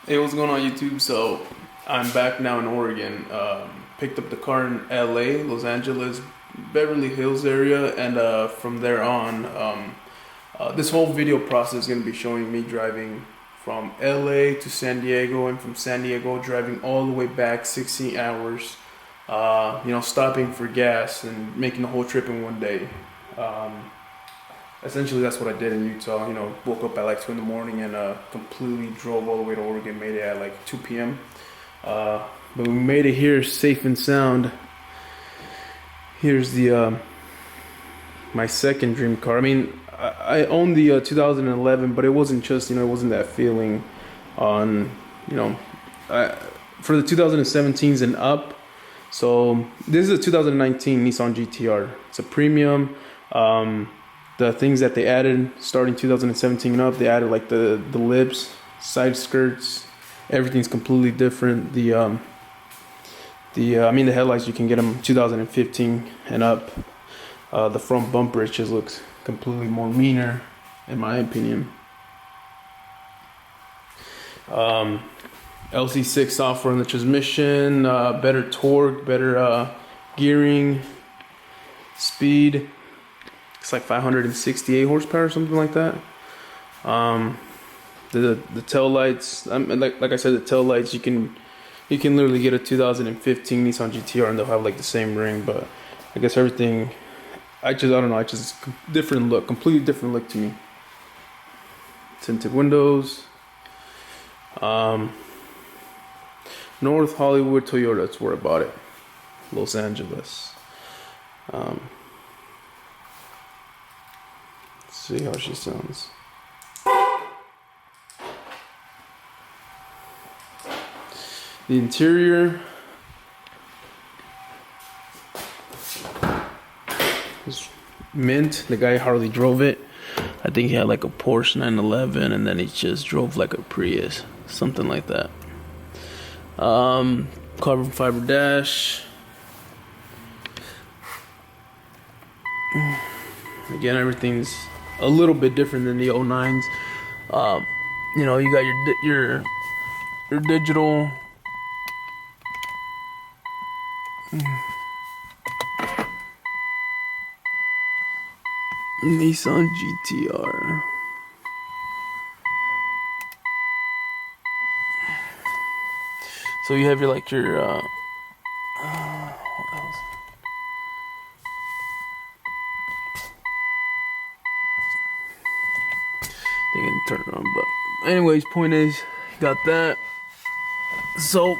Hey, what's going on YouTube? So I'm back now in Oregon. Picked up the car in LA, Los Angeles, Beverly Hills area, and from there on, this whole video process is going to be showing me driving from LA to San Diego, and from San Diego driving all the way back 16 hours. Stopping for gas and making the whole trip in one day. Um, Essentially, that's what I did in Utah. Woke up at like 2 in the morning and completely drove all the way to Oregon. Made it at like 2 p.m. But we made it here safe and sound. Here's the my second dream car. I mean, I owned the 2011, but it wasn't just it wasn't that feeling on you know I, for the 2017s and up. So this is a 2019 Nissan GTR. It's a premium. The things that they added starting 2017 and up, they added like the lips, side skirts, everything's completely different. The headlights, you can get them 2015 and up. The front bumper, it just looks completely more meaner in my opinion. LC6 software in the transmission, better torque, better gearing, speed. It's like 568 horsepower or something like that. The tail lights, like I said, the tail lights, you can literally get a 2015 Nissan GTR and they'll have like the same ring, but I guess everything, I don't know, different look, completely different look to me. Tinted windows. North Hollywood Toyota, that's where I bought it. Los Angeles. See how she sounds. The interior is mint. The guy hardly drove it. I think he had like a Porsche 911 and then he just drove like a Prius, something like that. Carbon fiber dash. Again, everything's a little bit different than the 09s. You got your digital. Nissan GTR. So you have your what else? They can turn it on, but anyways, point is, got that. So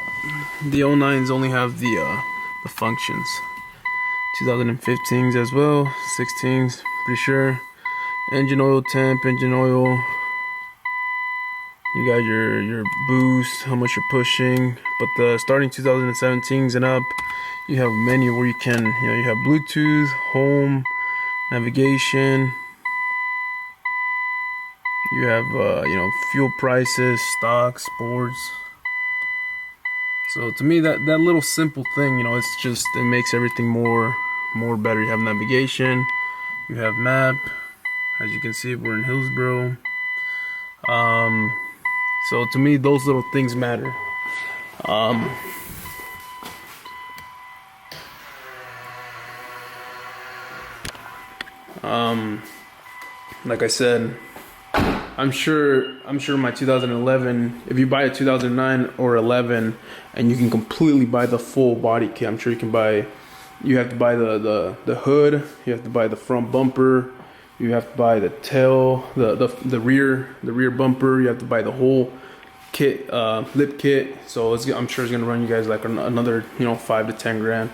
the 09s only have the functions. 2015s as well, 16s, pretty sure. Engine oil temp, engine oil. You got your boost, how much you're pushing. But the starting 2017s and up, you have a menu where you can, you have Bluetooth, home, navigation. You have fuel prices, stock, sports. So to me, that little simple thing, it makes everything more better. You have navigation, you have map. As you can see, we're in Hillsboro. So to me, those little things matter. Like I said, I'm sure my 2011, if you buy a 2009 or 11 and you can completely buy the full body kit, I'm sure you have to buy the hood, you have to buy the front bumper, you have to buy the tail, the rear bumper, you have to buy the whole kit, lip kit. So I'm sure it's gonna run you guys like another 5 to 10 grand,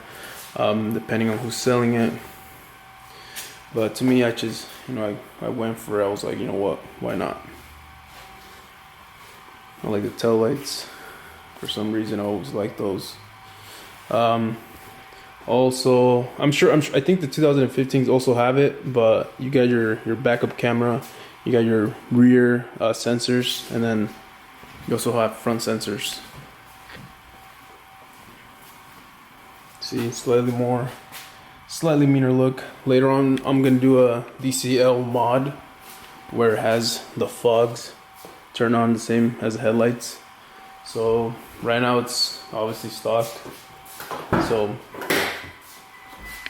depending on who's selling it. But to me, I just, I went for it. I was like, you know what? Why not? I like the tail lights. For some reason, I always like those. Also, I think the 2015s also have it, but you got your backup camera, you got your rear sensors, and then you also have front sensors. See, slightly meaner look. Later on, I'm gonna do a DCL mod where it has the fogs turn on the same as the headlights. So right now it's obviously stock. So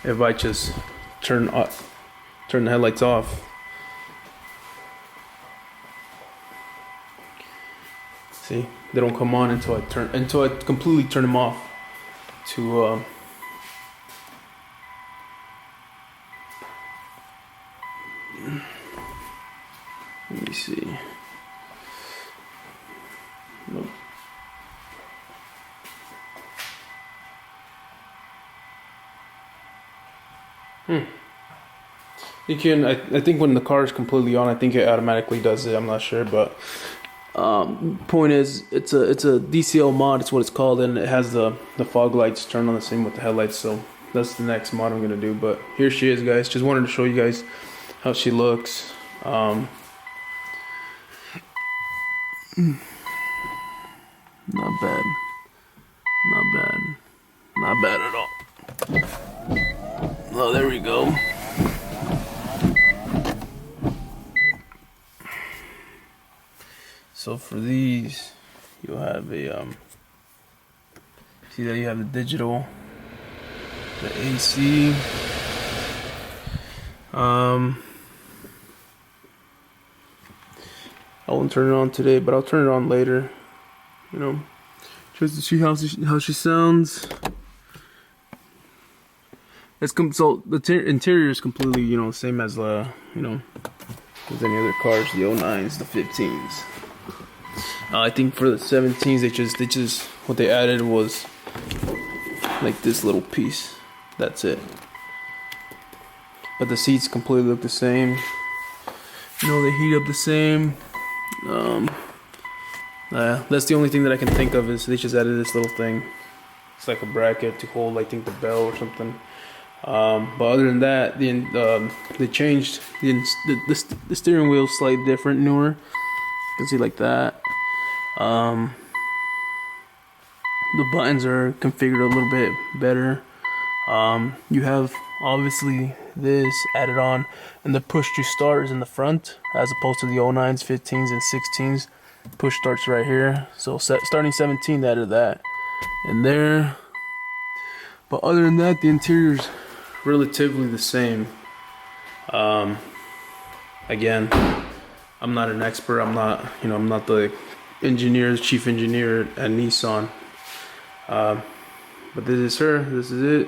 if I just turn the headlights off, see, they don't come on until I completely turn them off to let me see. Nope. You can. I think when the car is completely on, I think it automatically does it. I'm not sure, but point is, it's a DCL mod. It's what it's called, and it has the fog lights turned on the same with the headlights. So that's the next mod I'm gonna do. But here she is, guys. Just wanted to show you guys how she looks. Not bad. Not bad. Not bad at all. Oh, there we go. So for these, you'll have a see that you have the digital, the AC. I won't turn it on today, but I'll turn it on later. You know, just to see how she sounds. So the interior is completely, you know, same as you know, as any other cars, the 09s, the 15s. I think for the 17s, they just what they added was like this little piece. That's it. But the seats completely look the same. You know, they heat up the same. That's the only thing that I can think of is they just added this little thing. It's like a bracket to hold, I think, the bell or something. But other than that, they changed the steering wheel is slightly different, newer. You can see like that. The buttons are configured a little bit better. You have obviously this added on, and the push to start is in the front as opposed to the 09s, 15s, and 16s. Push starts right here. So starting 17, they added that in there. But other than that, the interior's relatively the same. Again, I'm not an expert. I'm not the chief engineer at Nissan. But this is her. This is it.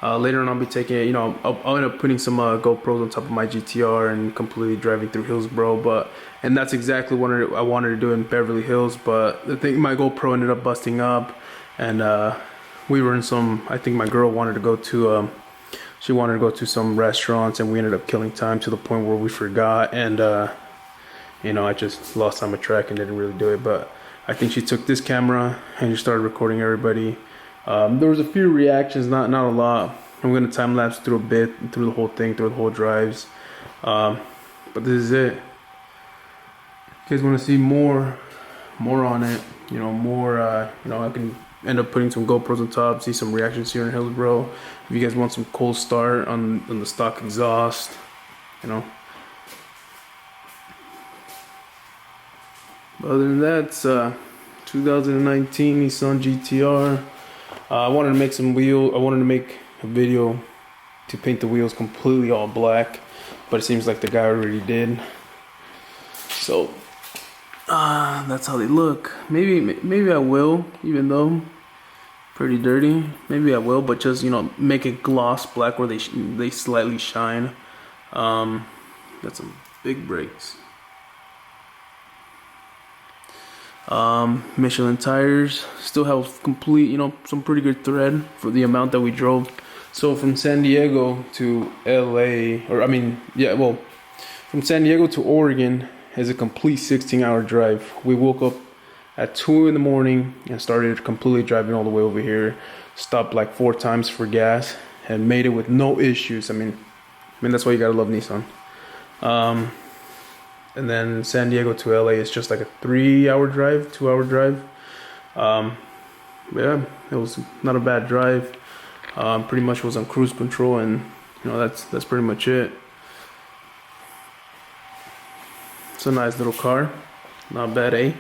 Later on, I'll be taking it. You know, I'll end up putting some GoPros on top of my GTR and completely driving through Hillsboro. And that's exactly what I wanted to do in Beverly Hills. But the thing, my GoPro ended up busting up, and we were in some. I think my girl wanted to go to. She wanted to go to some restaurants, and we ended up killing time to the point where we forgot. And you know, I just lost time of track and didn't really do it. But I think she took this camera and she started recording everybody. There was a few reactions, not a lot. I'm gonna time lapse through a bit, through the whole thing, through the whole drives. But this is it. If you guys want to see more on it, you know, more. You know, I can end up putting some GoPros on top, see some reactions here in Hillsboro. If you guys want some cold start on the stock exhaust, you know. But other than that, it's 2019 Nissan GTR. I wanted to make I wanted to make a video to paint the wheels completely all black, but it seems like the guy already did. So that's how they look. Maybe I will, even though pretty dirty. Maybe I will, but just, you know, make it gloss black where they slightly shine. Got some big brakes. Michelin tires still have complete, you know, some pretty good tread for the amount that we drove. So from San Diego to LA, from San Diego to Oregon is a complete 16-hour drive. We woke up at 2 in the morning and started completely driving all the way over here. Stopped like 4 times for gas and made it with no issues. I mean that's why you gotta love Nissan. And then San Diego to LA is just like a 2-hour drive. Yeah, it was not a bad drive. Pretty much was on cruise control, and you know, that's pretty much it. It's a nice little car, not bad, eh?